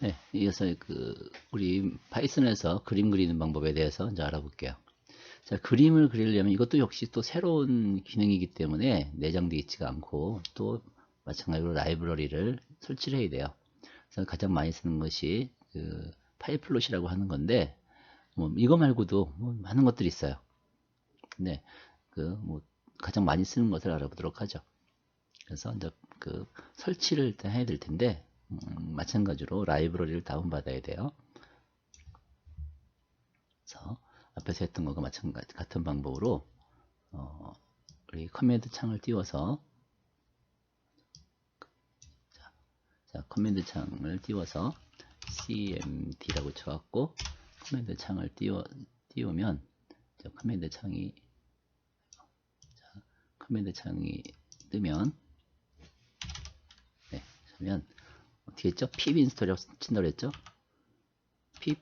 네, 이어서 우리 파이썬에서 그림 그리는 방법에 대해서 이제 알아볼게요. 자, 그림을 그리려면 이것도 역시 또 새로운 기능이기 때문에 내장되어 있지가 않고 또 마찬가지로 라이브러리를 설치를 해야 돼요. 그래서 가장 많이 쓰는 것이 파이플롯이라고 하는 건데, 뭐 이거 말고도 뭐 많은 것들이 있어요. 네, 뭐 가장 많이 쓰는 것을 알아보도록 하죠. 그래서 이제 설치를 일단 해야 될 텐데, 마찬가지로 라이브러리를 다운받아야 돼요. 그래서 앞에서 했던 것과 마찬가지 같은 방법으로 우리 커맨드 창을 띄워서 커맨드 창을 띄워서 cmd라고 쳐갖고 커맨드 창을 띄우면 커맨드 창이 뜨면 네, 그러면 어떻게 했죠? pip 인스톨이라고 친다고 했죠? pip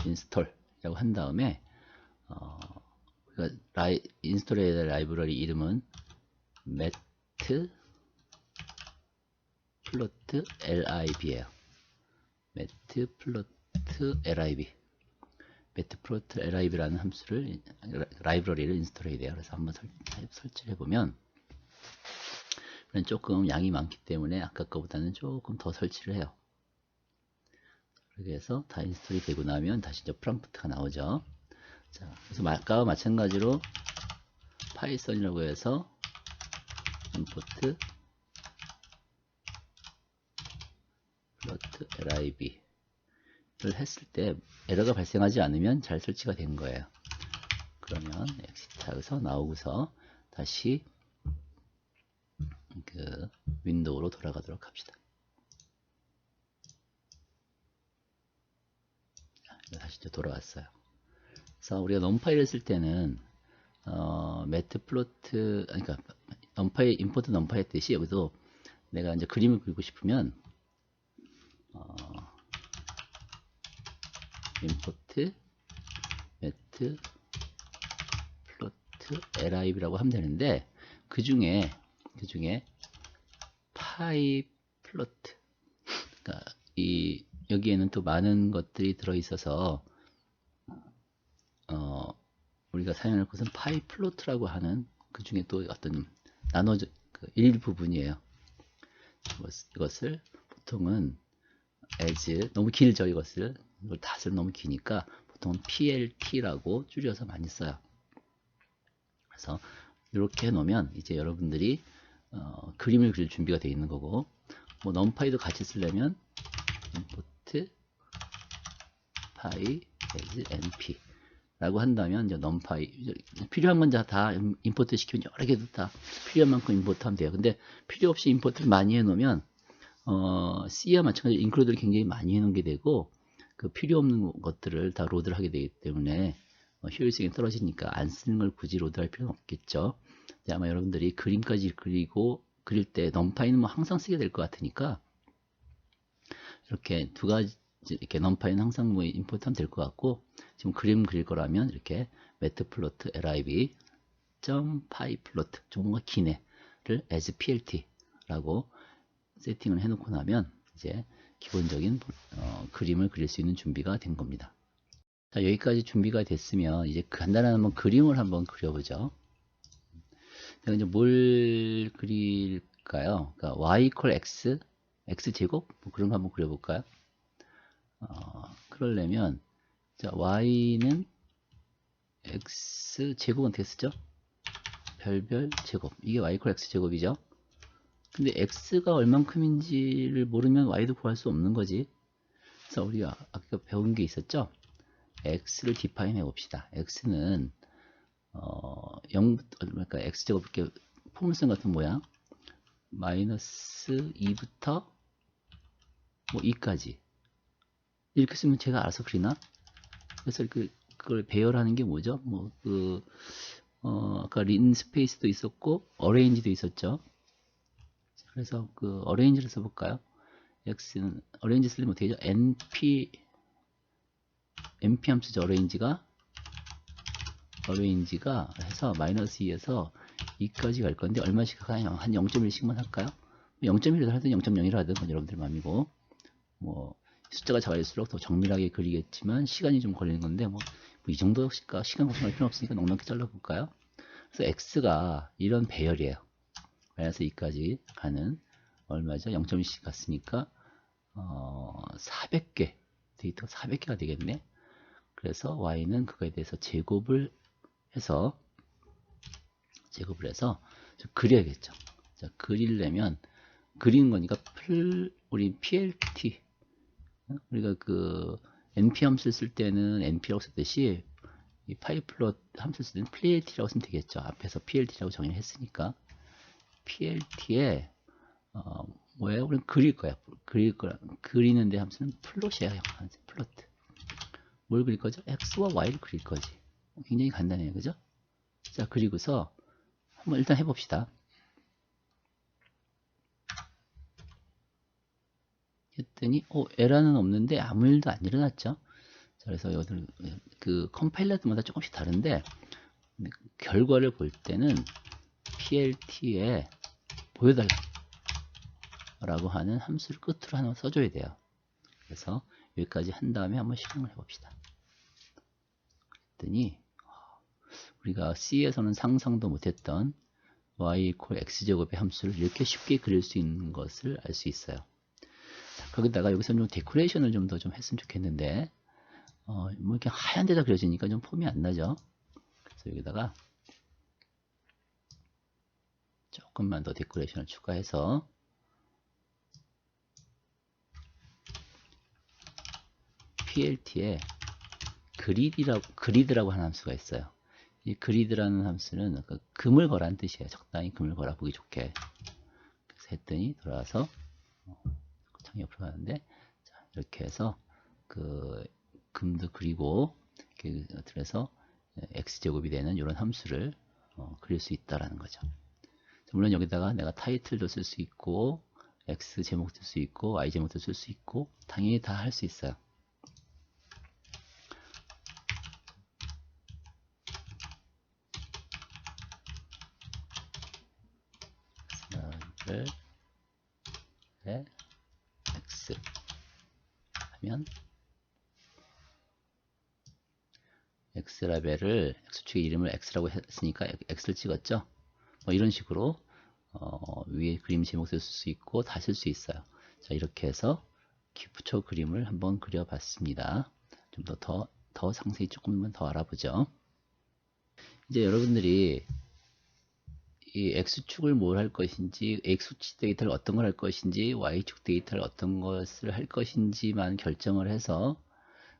인스톨이라고 한 다음에 인스톨해야 될 라이브러리 이름은 matplotlib에요. matplotlib. matplotlib라는 함수를 라이브러리를 인스톨해야 돼요. 그래서 한번 설치를 해보면 조금 양이 많기 때문에 아까 거보다는 조금 더 설치를 해요. 그래서 다 인스톨이 되고 나면 다시 이제 프롬프트가 나오죠. 자, 그래서 아까와 마찬가지로 파이썬이라고 해서 import plot lib를 했을 때 에러가 발생하지 않으면 잘 설치가 된 거예요. 그러면 엑시트하고서 나오고서 다시 윈도우로 돌아가도록 합시다. 자, 다시 이제 돌아왔어요. 그래서 우리가 넘파이를 쓸 때는 매트플로트, 그러니까 넘파이 임포트 넘파이 했듯이 여기도 내가 이제 그림을 그리고 싶으면 임포트 매트 플로트 lib라고 하면 되는데 그 중에 파이플로트, 그러니까 여기에는 또 많은 것들이 들어 있어서 우리가 사용할 것은 파이플로트라고 하는 그 중에 또 어떤 나눠져 일부분이에요. 이것을 보통은 as, 너무 길죠. 이걸 다 쓰면 너무 기니까 보통은 plt라고 줄여서 많이 써요. 그래서 이렇게 해놓으면 이제 여러분들이 그림을 그릴 준비가 되어 있는 거고, 뭐 넘파이도 같이 쓰려면 import py as np 라고 한다면 이제 넘파이 필요한 건 다 임포트 시키면 여러 개도 다 필요한 만큼 임포트하면 돼요. 근데 필요 없이 임포트를 많이 해놓으면 C와 마찬가지로 인클루드를 굉장히 많이 해놓게 되고 필요 없는 것들을 다 로드를 하게 되기 때문에 효율성이 떨어지니까 안 쓰는 걸 굳이 로드할 필요는 없겠죠. 아마 여러분들이 그림까지 그릴 때 넘파이는 뭐 항상 쓰게 될 것 같으니까 이렇게 두 가지 이렇게 넘파이는 항상 뭐 임포트하면 될 것 같고, 지금 그림 그릴 거라면 이렇게 matplotlib .pyplot 좀 뭔가 기네를 as plt라고 세팅을 해놓고 나면 이제 기본적인 그림을 그릴 수 있는 준비가 된 겁니다. 자, 여기까지 준비가 됐으면 이제 간단한 한번 그림을 한번 그려보죠. 내가 이제 뭘 그릴까요? 그러니까 y equal x, x 제곱 뭐 그런 거 한번 그려볼까요? 그러려면 자, y는 x 제곱은 어떻게 쓰죠? 별별 제곱, 이게 y equal x 제곱이죠. 근데 x가 얼만큼인지를 모르면 y도 구할 수 없는 거지. 그래서 우리가 아까 배운 게 있었죠. x를 define 해 봅시다. x는 0부터 그러니까 x제곱 이렇게 포물선 같은 모양, 마이너스 2부터 뭐 2까지 이렇게 쓰면 제가 알아서 그리나? 그래서 그걸 배열하는 게 뭐죠? 뭐 아까 린 스페이스도 있었고 어레인지도 있었죠. 그래서 어레인지를 써볼까요? x는 어레인지 쓰려면 어떻게 되죠? np 함수죠. 어레인지가 해서 마이너스 2에서 2까지 갈 건데 얼마씩 가요? 한 0.1씩만 할까요? 0.1이라도 하든 0.0이라 하든 그건 여러분들 마음이고, 뭐 숫자가 작아질수록 더 정밀하게 그리겠지만 시간이 좀 걸리는 건데 뭐 이 정도 시간 걱정할 필요 없으니까 넉넉히 잘라볼까요? 그래서 x가 이런 배열이에요. 마이너스 2까지 가는 얼마죠? 0.2씩 갔으니까 400개 데이터가 400개가 되겠네. 그래서 y는 그거에 대해서 제곱을 해서 그려야겠죠. 자, 그리려면 그리는 거니까 우리 plt 우리가 그 np 함수를 쓸 때는 np라고 썼듯이 이 파이플롯 함수를 쓸 때는 plt라고 쓰면 되겠죠. 앞에서 plt라고 정의를 했으니까 plt에 뭐예요? 우리는 그릴 거야. 그리는데 함수는 플롯이에요. 플롯. 뭘 그릴 거죠? x와 y를 그릴 거지. 굉장히 간단해요. 그죠? 자, 그리고서 한번 일단 해봅시다. 했더니 에러는 없는데 아무 일도 안 일어났죠. 자, 그래서 여기 그 컴파일러마다 조금씩 다른데 결과를 볼 때는 plt에 보여달라 라고 하는 함수를 끝으로 하나 써줘야 돼요. 그래서 여기까지 한 다음에 한번 실행을 해봅시다. 그랬더니 우리가 C에서는 상상도 못했던 y = x제곱의 함수를 이렇게 쉽게 그릴 수 있는 것을 알 수 있어요. 자, 거기다가 여기서 좀 데코레이션을 좀 더 좀 했으면 좋겠는데 뭐 이렇게 하얀 데다 그려지니까 좀 폼이 안 나죠. 그래서 여기다가 조금만 더 데코레이션을 추가해서 plt에 그리드라고 하는 함수가 있어요. 이 그리드라는 함수는 금을 거라는 뜻이에요. 적당히 금을 걸어 보기 좋게. 그래서 했더니 돌아와서 창이 옆으로 가는데 자, 이렇게 해서 그 금도 그리고 이렇게 들어서 x제곱이 되는 이런 함수를 그릴 수 있다라는 거죠. 물론 여기다가 내가 타이틀도 쓸 수 있고 x 제목도 쓸 수 있고 y 제목도 쓸 수 있고 당연히 다 할 수 있어요. x 하면 x라벨을 x축의 이름을 x라고 했으니까 x를 찍었죠. 뭐 이런 식으로 위에 그림 제목 쓸 수 있고 다 쓸 수 있어요. 자, 이렇게 해서 기프초 그림을 한번 그려봤습니다. 좀 더 상세히 조금만 더 알아보죠. 이제 여러분들이 이 x축을 뭘 할 것인지, x축 데이터를 어떤 걸 할 것인지, y축 데이터를 어떤 것을 할 것인지만 결정을 해서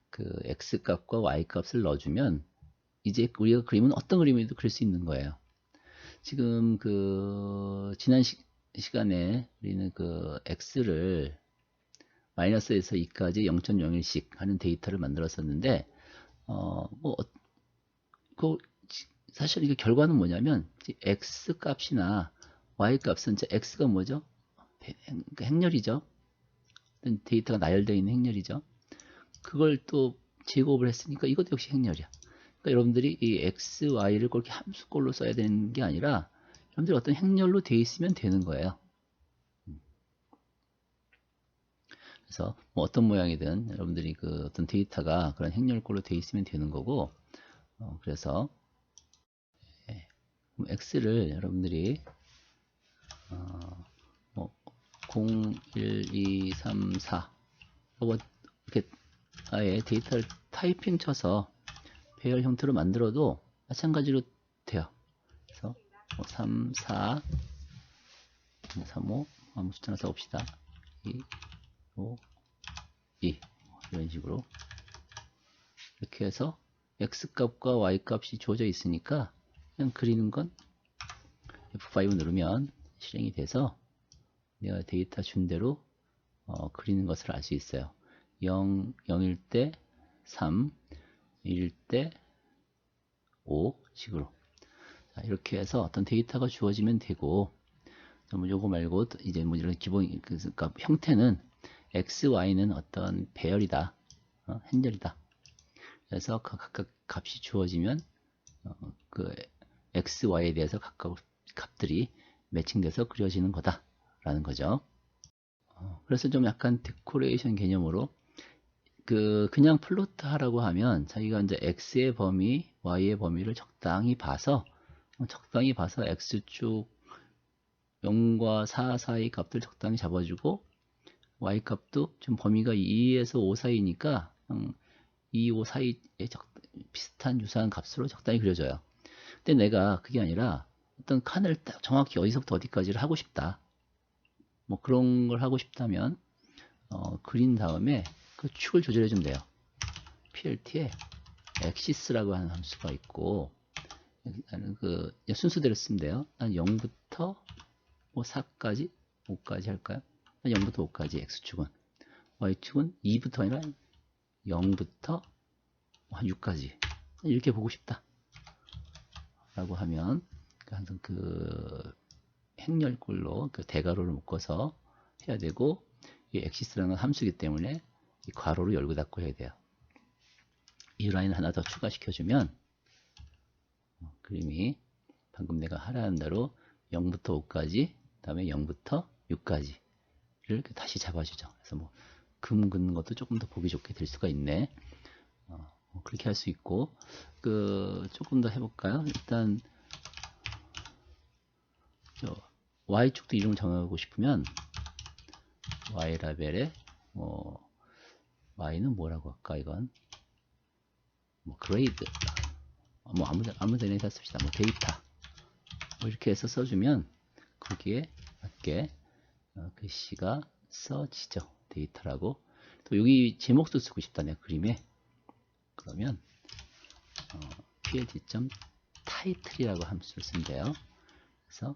그 x값과 y값을 넣어주면 이제 우리가 그림은 어떤 그림에도 그릴 수 있는 거예요. 지금 그 지난 시간에 우리는 그 x를 마이너스에서 2까지 0.01씩 하는 데이터를 만들었었는데 그 사실 이게 결과는 뭐냐면 x 값이나 y 값은 x가 뭐죠? 행렬이죠. 데이터가 나열되어 있는 행렬이죠. 그걸 또 제곱을 했으니까 이것도 역시 행렬이야. 그러니까 여러분들이 이 x, y를 그렇게 함수꼴로 써야 되는 게 아니라 여러분들이 어떤 행렬로 되어 있으면 되는 거예요. 그래서 뭐 어떤 모양이든 여러분들이 그 어떤 데이터가 그런 행렬꼴로 되어 있으면 되는 거고 그래서 x를 여러분들이 뭐 0, 1, 2, 3, 4 이렇게 아예 데이터를 타이핑 쳐서 배열 형태로 만들어도 마찬가지로 돼요. 그래서 뭐 3, 4, 3, 5 한번 숫자 하나 써봅시다. 2, 5, 2 이런 식으로 이렇게 해서 x값과 y값이 주어져 있으니까 그냥 그리는 건 F5 누르면 실행이 돼서 내가 데이터 준 대로 그리는 것을 알 수 있어요. 0, 0일 때 3, 1일 때 5 식으로. 자, 이렇게 해서 어떤 데이터가 주어지면 되고, 뭐 요거 말고 이제 뭐 이런 기본 그러니까 형태는 x, y는 어떤 배열이다, 행렬이다. 그래서 각각 값이 주어지면 그 x, y에 대해서 각각 값들이 매칭돼서 그려지는 거다라는 거죠. 그래서 좀 약간 데코레이션 개념으로 그냥 플로트 하라고 하면 자기가 이제 x의 범위, y의 범위를 적당히 봐서 x축 0과 4 사이 값들 적당히 잡아주고 y 값도 좀 범위가 2에서 5 사이니까 2, 5 사이에 비슷한 유사한 값으로 적당히 그려줘요. 근데 내가 그게 아니라 어떤 칸을 딱 정확히 어디서부터 어디까지를 하고 싶다. 뭐 그런 걸 하고 싶다면 그린 다음에 그 축을 조절해 주면 돼요. PLT에 axis라고 하는 함수가 있고 나는 순서대로 쓰면 돼요. 난 0부터 뭐 4까지 5까지 할까요? 0부터 5까지 x축은 y축은 2부터 아니라 0부터 한 6까지 이렇게 보고 싶다 라고 하면 항상 행렬꼴로 대괄호를 묶어서 해야 되고 이 엑시스라는 함수이기 때문에 이 괄호를 열고 닫고 해야 돼요. 이 라인을 하나 더 추가시켜주면 그림이 방금 내가 하라는 대로 0부터 5까지 다음에 0부터 6까지를 다시 잡아주죠. 그래서 뭐 금 긋는 것도 조금 더 보기 좋게 될 수가 있네. 그렇게 할 수 있고 조금 더 해볼까요? 일단 Y축도 이름을 정하고 싶으면 Y라벨에 Y는 뭐라고 할까 이건 뭐 그레이드 뭐 아무 데나 씁시다. 뭐 데이터 뭐 이렇게 해서 써주면 거기에 맞게 글씨가 써지죠. 데이터라고. 또 여기 제목도 쓰고 싶다 내가 그림에 그러면 plt.title이라고 함수를 쓰면 돼요. 그래서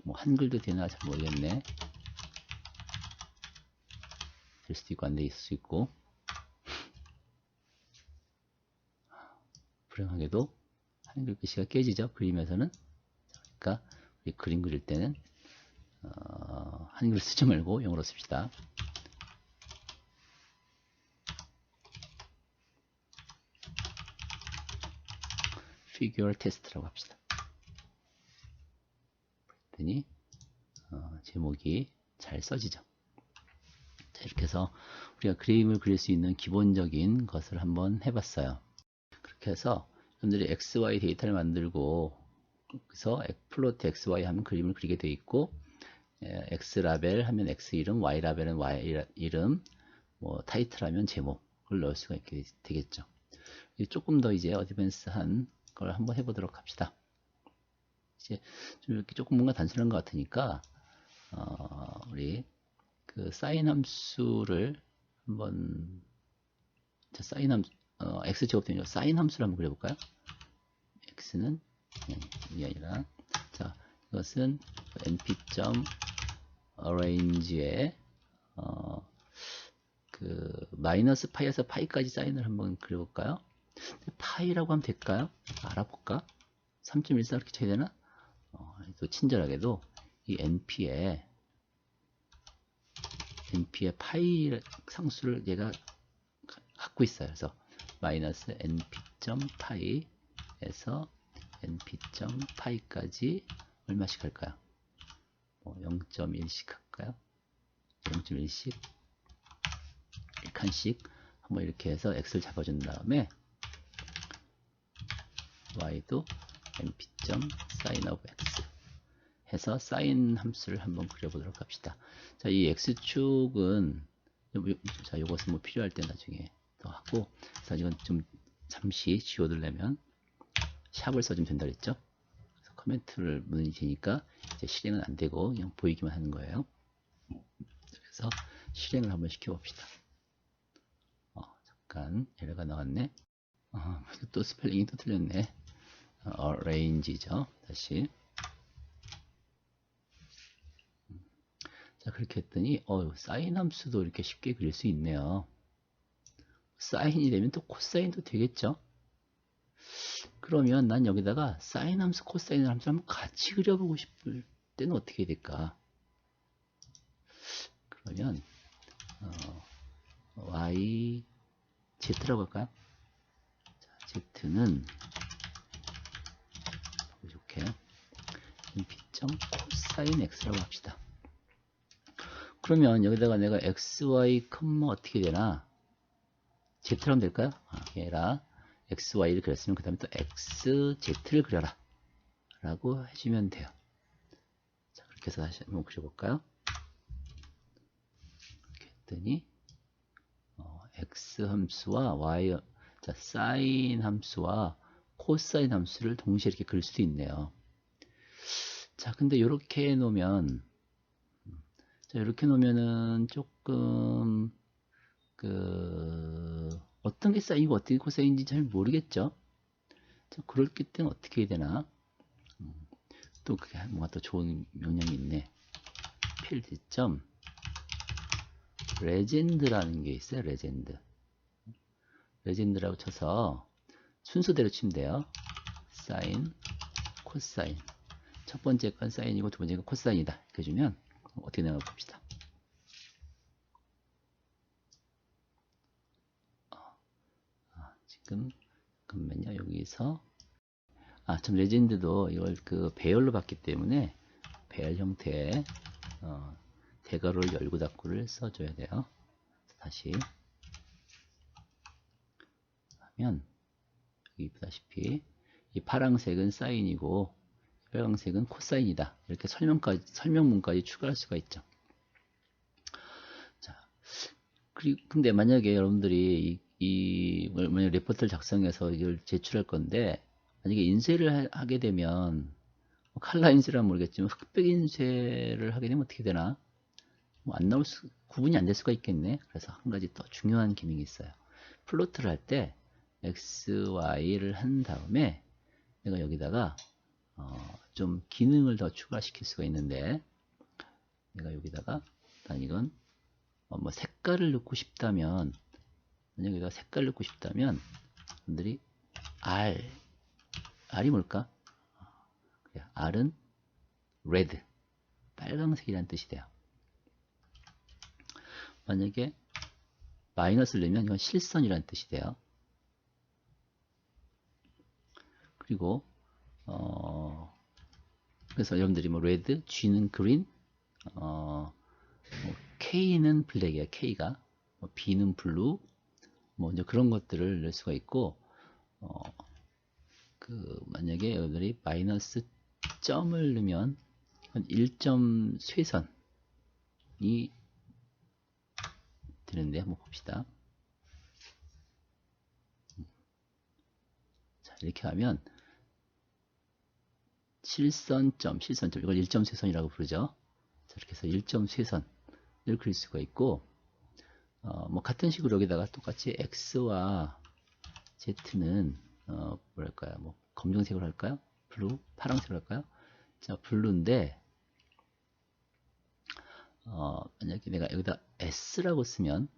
뭐 한글도 되나 잘 모르겠네. 될 수도 있고 안 될 수도 있고 불행하게도 한글 글씨가 깨지죠. 그림에서는. 그러니까 우리 그림 그릴 때는 한글 쓰지 말고 영어로 씁시다. figure test라고 합시다. 그랬더니 제목이 잘 써지죠. 자, 이렇게 해서 우리가 그림을 그릴 수 있는 기본적인 것을 한번 해봤어요. 그렇게 해서 여러분들이 XY 데이터를 만들고 그래서 플로트 XY 하면 그림을 그리게 되어 있고 X라벨 하면 X 이름, Y라벨은 Y 이름, 뭐 타이틀 하면 제목을 넣을 수가 있게 되겠죠. 조금 더 이제 어드밴스한 걸 한번 해보도록 합시다. 이제 좀 이렇게 조금 뭔가 단순한 것 같으니까 우리 사인 함수를 한번 사인 함수 x 제곱되면 사인 함수를 한번 그려볼까요? x는 이게 아니라 자 이것은 np.arrange에 마이너스 파이에서 파이까지 사인을 한번 그려볼까요? 파이라고 하면 될까요? 알아볼까? 3.14 이렇게 쳐야 되나? 또 친절하게도 이 np에 파이 상수를 얘가 갖고 있어요. 그래서 마이너스 np.파이에서 np.파이까지 얼마씩 할까요? 0.1씩 할까요? 0.1씩 1칸씩 한번 이렇게 해서 x를 잡아준 다음에 y도 np.sin of x 해서 사인 함수를 한번 그려보도록 합시다. 자, 이 x축은 자, 이것은 뭐 필요할 때 나중에 또 하고, 자, 이건 좀 잠시 지워두려면 샵을 써주면 된다 그랬죠. 그래서 커멘트를 문의지니까 이제 실행은 안 되고 그냥 보이기만 하는 거예요. 그래서 실행을 한번 시켜봅시다. 잠깐 에러가 나왔네. 또 스펠링이 또 틀렸네. arrange죠. 다시. 자, 그렇게 했더니 사인 함수도 이렇게 쉽게 그릴 수 있네요. 사인이 되면 또 코사인도 되겠죠. 그러면 난 여기다가 사인 함수, 코사인 함수를 한번 같이 그려보고 싶을 때는 어떻게 될까? 그러면 y, z라고 할까요? 자, z는 보기 좋게 np.cosine x라고 합시다. 그러면 여기다가 내가 xy, 어떻게 되나? z로 하면 될까요? 얘라 xy를 그렸으면 그 다음에 또 xz를 그려라 라고 해주면 돼요. 자, 그렇게 해서 다시 한번 그려볼까요? 이렇게 했더니 x 함수와 y, 자, 사인 함수와 코사인 함수를 동시에 이렇게 그릴 수도 있네요. 자, 근데 이렇게 놓으면, 자, 이렇게 놓으면은 조금 어떤 게 사인이고 어떤 게 코사인인지 잘 모르겠죠. 자, 그럴 때는 어떻게 해야 되나? 또 그게 뭔가 또 좋은 명령이 있네. 필드점 레전드라는 게 있어요. 레전드라고 쳐서 순서대로 치면 돼요. 사인, 코사인. 첫 번째 건 사인이고 두 번째 건 코사인이다. 이렇게 해주면 어떻게 나올까 봅시다. 지금 잠깐만요. 여기서 참 레전드도 이걸 배열로 봤기 때문에 배열 형태의 대괄호를 열고 닫고를 써줘야 돼요. 다시 하면 여기 보다시피 이 파란색은 사인이고 빨간색은 코사인이다. 이렇게 설명문까지 추가할 수가 있죠. 자, 근데 만약에 여러분들이 만약 레포트를 작성해서 이걸 제출할 건데 만약에 인쇄를 하게 되면 칼라 인쇄란 모르겠지만 흑백 인쇄를 하게 되면 어떻게 되나? 안 나올 구분이 안 될 수가 있겠네. 그래서 한 가지 더 중요한 기능이 있어요. 플로트를 할 때 x, y를 한 다음에 내가 여기다가 좀 기능을 더 추가시킬 수가 있는데 내가 여기다가 일단 이건 뭐 색깔을 넣고 싶다면 만약에 여기다 색깔을 넣고 싶다면 분들이 R이 뭘까? R은 red 빨강색이라는 뜻이 돼요. 만약에 마이너스를 넣으면 이건 실선이라는 뜻이 돼요. 그리고 그래서 여러분들이 뭐 레드, G는 그린, 뭐 K는 블랙이에요. K가 뭐 B는 블루, 뭐 이제 그런 것들을 넣을 수가 있고 만약에 여러분들이 마이너스 점을 넣으면 1점 쇄선이 되는데 한번 봅시다. 자, 이렇게 하면 실선점 이걸 1점 쇄선이라고 부르죠. 자, 이렇게 해서 1점 쇄선을 그릴 수가 있고 뭐 같은 식으로 여기다가 똑같이 X와 Z는 뭐랄까요, 뭐 검정색으로 할까요? 블루, 파란색으로 할까요? 자, 블루인데 만약에 내가 여기다 S라고 쓰면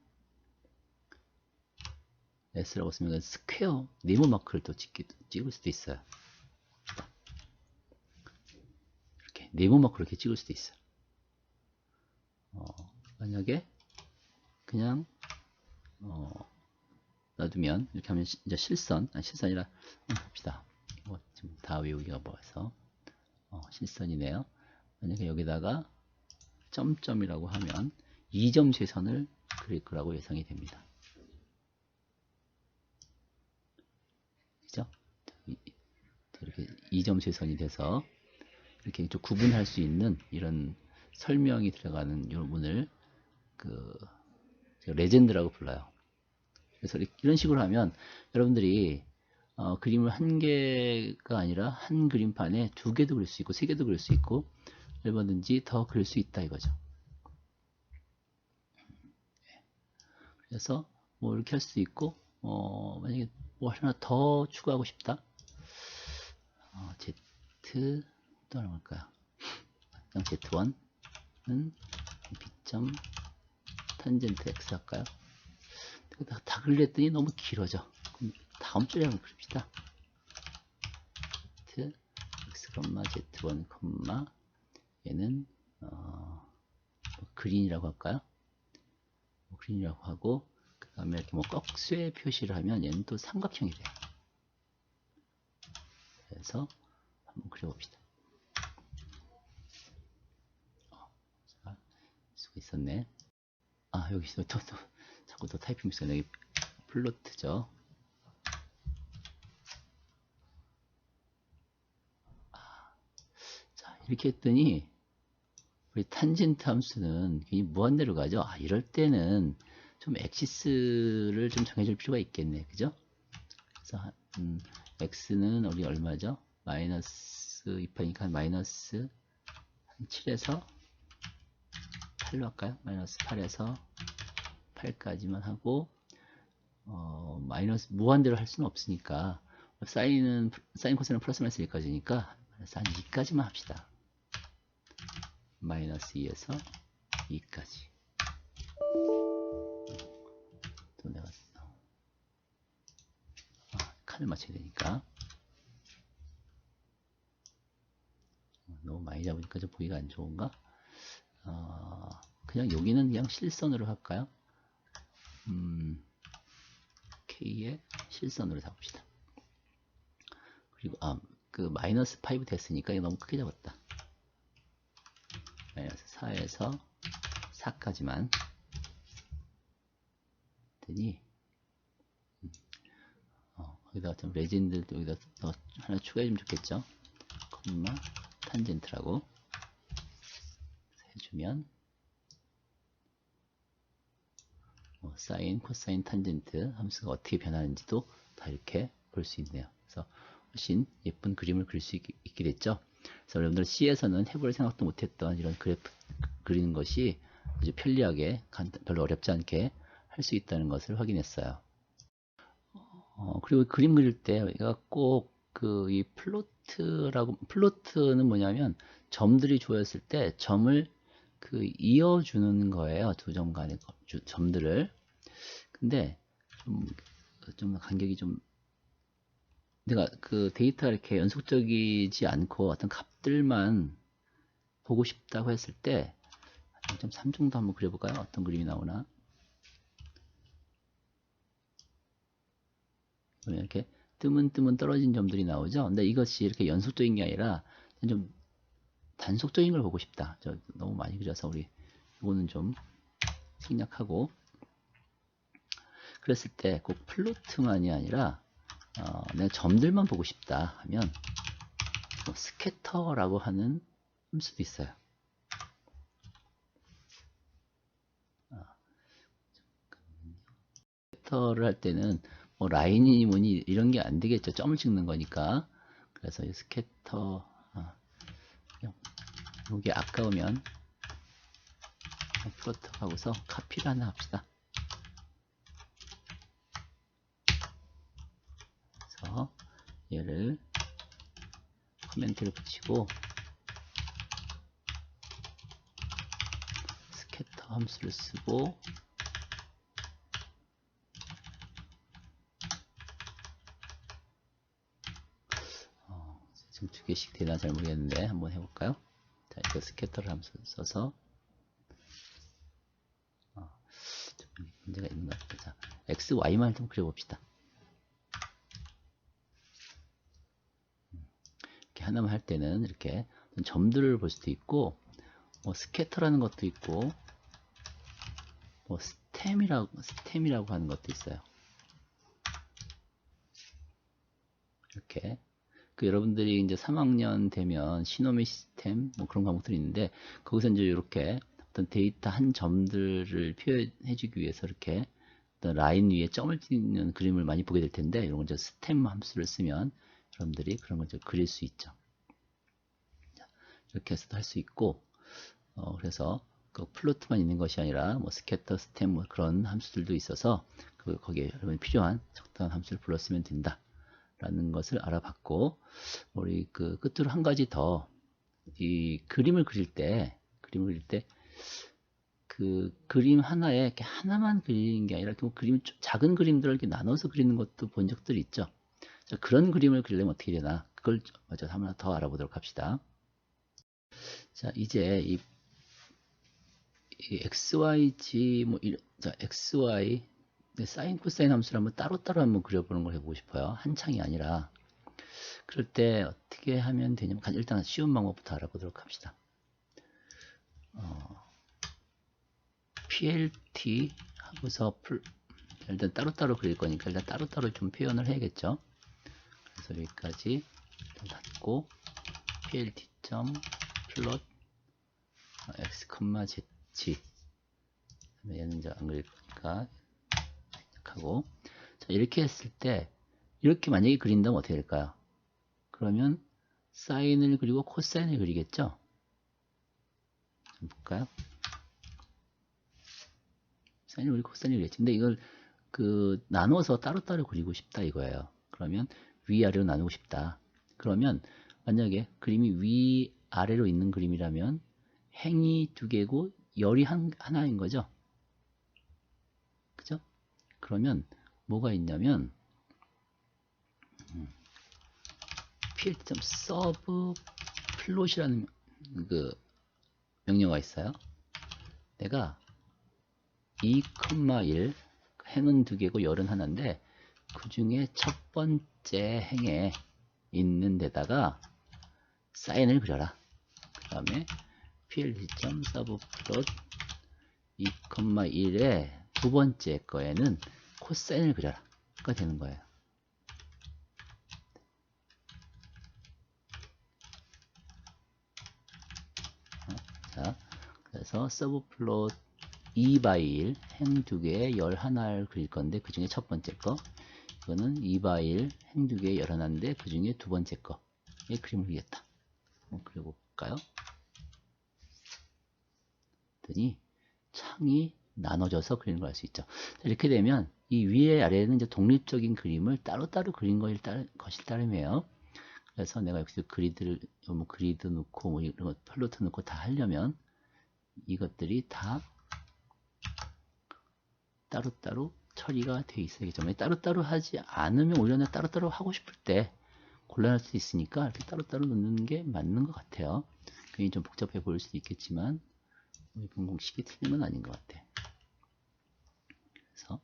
스퀘어 네모 마크를 또 찍을 수도 있어요. 이렇게 네모 마크를 이렇게 찍을 수도 있어요. 만약에 그냥 놔두면 이렇게 하면 이제 실선이라 봅시다. 뭐 지금 다 외우기가 뭐해서 실선이네요. 만약에 여기다가 점점이라고 하면 2점 쇄선을 그릴 거라고 예상이 됩니다. 그죠? 이렇게 2점 쇄선이 돼서 이렇게 좀 구분할 수 있는 이런 설명이 들어가는 이 부분을 레전드라고 불러요. 그래서 이런 식으로 하면 여러분들이 그림을 한 개가 아니라 한 그림판에 2개도 그릴 수 있고 3개도 그릴 수 있고 얼마든지 더 그릴 수 있다 이거죠. 그래서 뭐 이렇게 할 수도 있고 만약에 뭐 하나 더 추가하고 싶다. Z 또 하나 볼까요? Z1은 B점 탄젠트 X 할까요? 다 그렸더니 너무 길어져. 그럼 다음 줄에 한번 그립시다. Z, X, Z1, 얘는 뭐 그린이라고 할까요? 뭐 그린이라고 하고 그 다음에 이렇게 뭐 꺽쇠 표시를 하면 얘는 또 삼각형이 돼요. 그래서 한번 그려봅시다. 자, 있었네. 아, 여기 자꾸 또 타이핑 미스가 여기 플로트죠. 자, 이렇게 했더니 우리 탄젠트 함수는 굉장히 무한대로 가죠. 아, 이럴 때는 좀 엑시스를 좀 정해줄 필요가 있겠네. 그죠? 그래서 x는 우리 얼마죠? 마이너스 2파니까 마이너스 7에서 8로 할까요? 마이너스 8에서 8까지만 하고 마이너스 무한대로 할 수는 없으니까 사인 코사인은 플러스 마이너스 1까지니까 그래서 한 2까지만 합시다. 마이너스 2에서 2까지. 또 내가 칸을 맞춰야 되니까 너무 많이 잡으니까 좀 보기가 안 좋은가? 그냥 여기는 그냥 실선으로 할까요? K의 실선으로 잡읍시다. 그리고 그 마이너스 5 됐으니까 이거 너무 크게 잡았다. 마이너스 4에서 4까지만 했더니 여기다가 좀 레진들도 여기다 더 하나 추가해주면 좋겠죠. 콤마 탄젠트라고 해주면 사인, 코사인, 탄젠트 함수가 어떻게 변하는지도 다 이렇게 볼 수 있네요. 그래서 훨씬 예쁜 그림을 그릴 수 있게 됐죠. 그래서 여러분들 C에서는 해볼 생각도 못했던 이런 그래프 그리는 것이 아주 편리하게 별로 어렵지 않게 할 수 있다는 것을 확인했어요. 그리고 그림 그릴 때 우리가 꼭 이 플로트는 뭐냐면 점들이 주어졌을 때 점을 이어주는 거예요. 두 점 간의 점들을. 근데 좀 간격이 좀 내가 데이터가 이렇게 연속적이지 않고 어떤 값들만 보고 싶다고 했을 때 0.3 정도 한번 그려볼까요? 어떤 그림이 나오나? 이렇게 뜨문뜨문 떨어진 점들이 나오죠. 근데 이것이 이렇게 연속적인 게 아니라 좀 단속적인 걸 보고 싶다. 너무 많이 그려서 우리 이거는 좀 생략하고 그랬을 때 꼭 플로트만이 아니라 내가 점들만 보고 싶다 하면 스캐터라고 하는 함수도 있어요. 스캐터를 할 때는 라인이 뭐니 이런 게 안 되겠죠. 점을 찍는 거니까. 그래서 이 스캐터 여기 아까우면 플로트 하고서 카피를 하나 합시다. 그래서 얘를 코멘트를 붙이고 스캐터 함수를 쓰고 지금 두 개씩 되나 잘 모르겠는데 한번 해볼까요? 자, 이거 스캐터를 함수 써서 좀 문제가 있는 것 같아요. 자, x, y만 좀 그려봅시다. 이렇게 하나만 할 때는 이렇게 점들을 볼 수도 있고 스캐터라는 것도 있고 스템이라고 하는 것도 있어요. 이렇게 여러분들이 이제 3학년 되면 시노미 시스템 그런 과목들이 있는데 거기서 이제 이렇게 어떤 데이터 한 점들을 표현해주기 위해서 이렇게 어떤 라인 위에 점을 찍는 그림을 많이 보게 될 텐데 이런 건 이제 스템 함수를 쓰면 여러분들이 그런 걸 그릴 수 있죠. 이렇게 해서도 할 수 있고 그래서 플로트만 있는 것이 아니라 스캐터, 스템 그런 함수들도 있어서 거기에 여러분 필요한 적당한 함수를 불러쓰면 된다. 라는 것을 알아봤고 우리 끝으로 한 가지 더 이 그림을 그릴 때 그림 하나에 이렇게 하나만 그리는 게 아니라 그림 작은 그림들을 이렇게 나눠서 그리는 것도 본 적들이 있죠. 자, 그런 그림을 그리려면 어떻게 되나 그걸 먼저 하나 더 알아보도록 합시다. 자, 이제 이 XYG 자, XY 사인 코사인 함수를 한번 따로따로 한번 그려보는 걸 해보고 싶어요. 한 창이 아니라. 그럴 때 어떻게 하면 되냐면 일단 쉬운 방법부터 알아보도록 합시다. PLT 하고서 일단 따로따로 그릴 거니까 일단 따로따로 좀 표현을 해야겠죠. 그래서 여기까지 닫고 plt 플롯 x, z 얘는 이제 안 그릴 거니까 하고, 자, 이렇게 했을 때 이렇게 만약에 그린다면 어떻게 될까요? 그러면 사인을 그리고 코사인을 그리겠죠? 좀 볼까요? 사인을 그리고 코사인을 그리겠죠. 근데 이걸 나눠서 따로따로 그리고 싶다 이거예요. 그러면 위아래로 나누고 싶다. 그러면 만약에 그림이 위아래로 있는 그림이라면 행이 두 개고 열이 하나인 거죠. 그죠? 그러면 뭐가 있냐면 plt.sub 플롯이라는 그 명령어가 있어요. 내가 2,1 행은 두 개고 열은 하나인데 그 중에 첫 번째 행에 있는 데다가 사인을 그려라. 그 다음에 plt.sub 플롯 2,1의 두 번째 거에는 코사인을 그려라. 가 되는 거예요. 자, 그래서 서브플롯 2/1 행 두 개에 열 하나를 그릴 건데 그 중에 첫 번째 거, 이거는 2/1 행 두 개에 열 하나인데 그 중에 두 번째 거의 그림을 그리겠다. 그려볼까요? 그랬더니 창이 나눠져서 그리는 걸 알 수 있죠. 이렇게 되면 이 위에 아래에는 이제 독립적인 그림을 따로따로 그린 것일 따름이에요. 그래서 내가 여기서 그리드 넣고 뭐 이런 거 플로트 넣고 다 하려면 이것들이 다 따로따로 처리가 되어 있어야겠죠. 따로따로 하지 않으면 오히려 따로따로 하고 싶을 때 곤란할 수 있으니까 이렇게 따로따로 넣는 게 맞는 것 같아요. 괜히 좀 복잡해 보일 수도 있겠지만 분공식이 틀린 건 아닌 것 같아. 그래서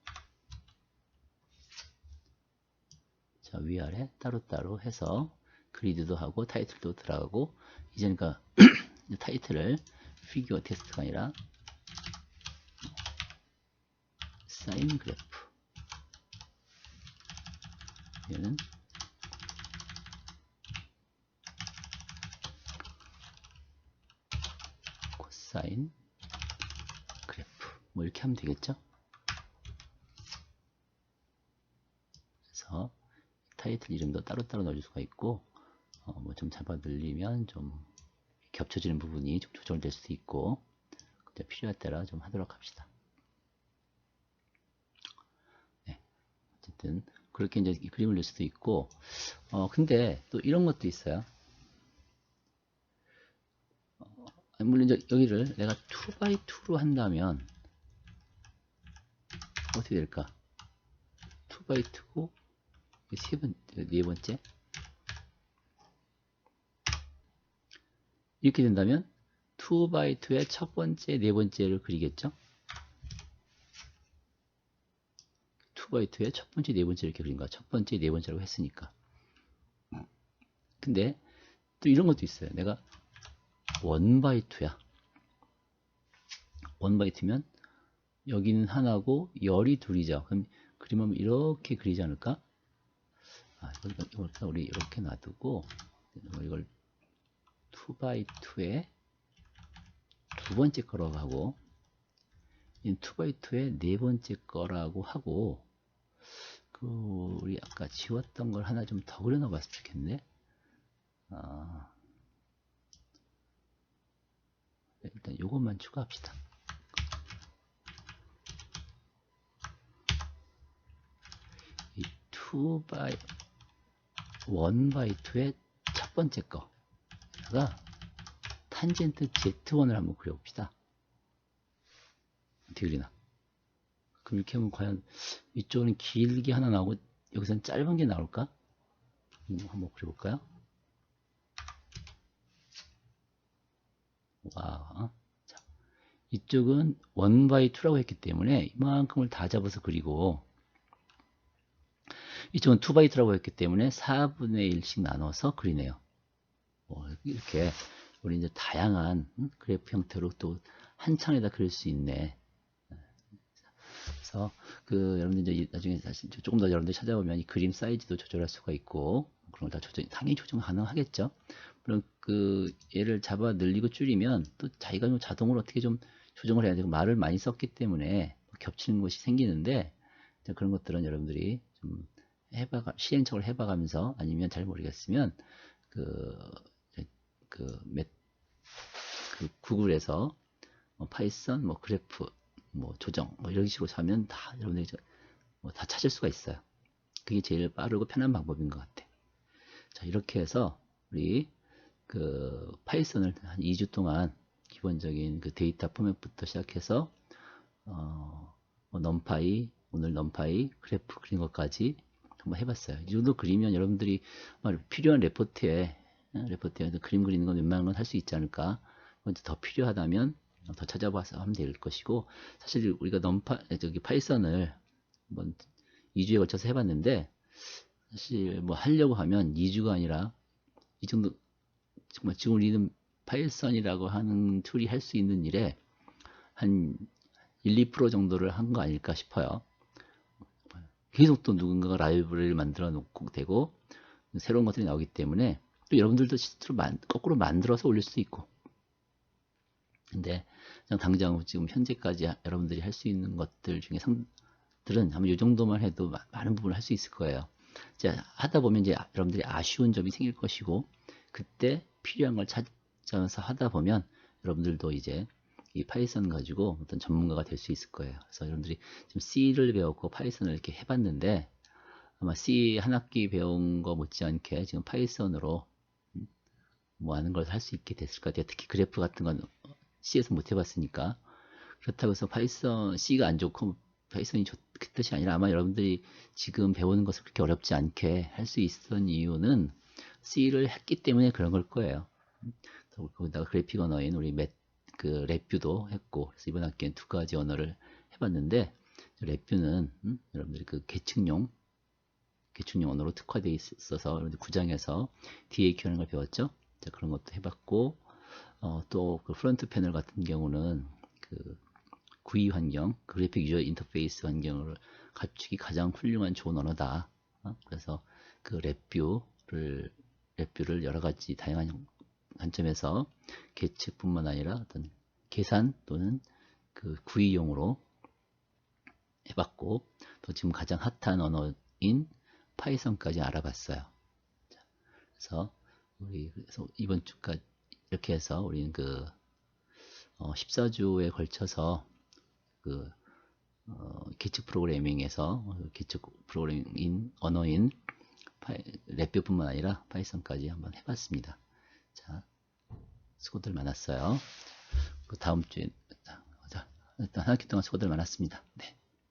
자, 위아래 따로따로 해서 그리드도 하고 타이틀도 들어가고, 이제 그러니까 타이틀을 피규어 테스트가 아니라 사인 그래프, 얘는 코사인 그래프 뭐 이렇게 하면 되겠죠. 그래서 타이틀 이름도 따로따로 넣어줄 수가 있고, 뭐 좀 잡아 늘리면 좀 겹쳐지는 부분이 좀 조정될 수도 있고, 필요할 때라 좀 하도록 합시다. 네, 어쨌든 그렇게 이제 그림을 넣을 수도 있고, 근데 또 이런 것도 있어요. 물론 이제 여기를 내가 2x2로 한다면 어떻게 될까? 2x2고 네 번째 이렇게 된다면 2x2의 첫 번째, 네 번째를 그리겠죠? 2x2의 첫 번째, 네 번째 이렇게 그린 거야. 첫 번째, 네 번째라고 했으니까. 근데 또 이런 것도 있어요. 내가 1x2야. 1x2면 여기는 하나고 열이 둘이죠. 그럼 그림하면 이렇게 그리지 않을까? 이걸 우리 이렇게 놔두고 이걸 2x2의 두 번째 거라고 하고, 2x2의 네 번째 거라고 하고, 우리 아까 지웠던 걸 하나 좀 더 그려놔 봤으면 좋겠네. 일단 이것만 추가합시다. 이 1x2의 첫 번째 거가 탄젠트 Z1을 한번 그려봅시다. 어떻게 그리나? 그럼 이렇게 하면 과연 이쪽은 길게 하나 나오고 여기서는 짧은 게 나올까? 한번 그려볼까요? 와, 자, 이쪽은 1x2라고 했기 때문에 이만큼을 다 잡아서 그리고, 이쪽은 2x2라고 했기 때문에 4분의 1씩 나눠서 그리네요. 이렇게 우리 이제 다양한 그래프 형태로 또 한 창에다 그릴 수 있네. 그래서 여러분들 이제 나중에 사실 조금 더 여러분들 찾아보면 이 그림 사이즈도 조절할 수가 있고 그런 걸 다 당연히 조정 가능하겠죠. 물론 얘를 잡아 늘리고 줄이면 또 자기가 좀 자동으로 어떻게 좀 조정을 해야 되고 말을 많이 썼기 때문에 겹치는 것이 생기는데 그런 것들은 여러분들이 좀 시행착오를 해봐가면서 아니면 잘 모르겠으면 구글에서 파이썬 그래프 조정 이런 식으로 하면 다 여러분들이 다 찾을 수가 있어요. 그게 제일 빠르고 편한 방법인 것 같아. 자, 이렇게 해서 우리 파이썬을 한 2주 동안 기본적인 데이터 포맷부터 시작해서 넘파이, 오늘 넘파이, 그래프 그린 것까지 한번 해봤어요. 이 정도 그리면 여러분들이 필요한 레포트에 그림 그리는 건 웬만한 건 할 수 있지 않을까. 더 필요하다면 더 찾아봐서 하면 될 것이고, 사실 우리가 파이썬을 2주에 걸쳐서 해봤는데, 사실 하려고 하면 2주가 아니라 이 정도 정말 지금 우리는 파이썬이라고 하는 툴이 할 수 있는 일에 한 1~2% 정도를 한 거 아닐까 싶어요. 계속 또 누군가가 라이브러리를 만들어 놓고 되고 새로운 것들이 나오기 때문에 또 여러분들도 실제로 거꾸로 만들어서 올릴 수도 있고, 근데 당장 지금 현재까지 여러분들이 할 수 있는 것들 중에 들은 아마 이 정도만 해도 많은 부분을 할 수 있을 거예요. 이제 하다 보면 이제 여러분들이 아쉬운 점이 생길 것이고, 그때 필요한 걸 찾아서 하다 보면 여러분들도 이제 이 파이썬 가지고 어떤 전문가가 될 수 있을 거예요. 그래서 여러분들이 지금 C를 배웠고 파이썬을 이렇게 해봤는데 아마 C 한 학기 배운 거 못지않게 지금 파이썬으로 하는 걸 할 수 있게 됐을 것 같아요. 특히 그래프 같은 건 C에서 못 해봤으니까. 그렇다고 해서 C가 안 좋고 파이썬이 그 뜻이 아니라 아마 여러분들이 지금 배우는 것을 그렇게 어렵지 않게 할 수 있었던 이유는 C를 했기 때문에 그런 걸 거예요. 거기다가 그래픽 언어인 우리 랩뷰도 했고, 그래서 이번 학기엔 2가지 언어를 해봤는데, 랩뷰는 여러분들이 계층용 언어로 특화되어 있어서 여러분들 구장에서 DAQ 하는 걸 배웠죠. 자, 그런 것도 해봤고, 또 프론트 패널 같은 경우는 GUI 환경, 그래픽 유저 인터페이스 환경을 갖추기 가장 훌륭한 좋은 언어다. 그래서 랩뷰를 여러 가지 다양한 관점에서 계측뿐만 아니라 어떤 계산 또는 GUI용으로 해봤고, 또 지금 가장 핫한 언어인 파이썬까지 알아봤어요. 그래서 이번 주까지 이렇게 해서 우리는 14주에 걸쳐서 계측 프로그래밍에서 계측 프로그래밍 언어인 랩뷰뿐만 아니라 파이썬까지 한번 해봤습니다. 자, 수고들 많았어요. 다음 주에 일단 한 학기 동안 수고들 많았습니다. 네.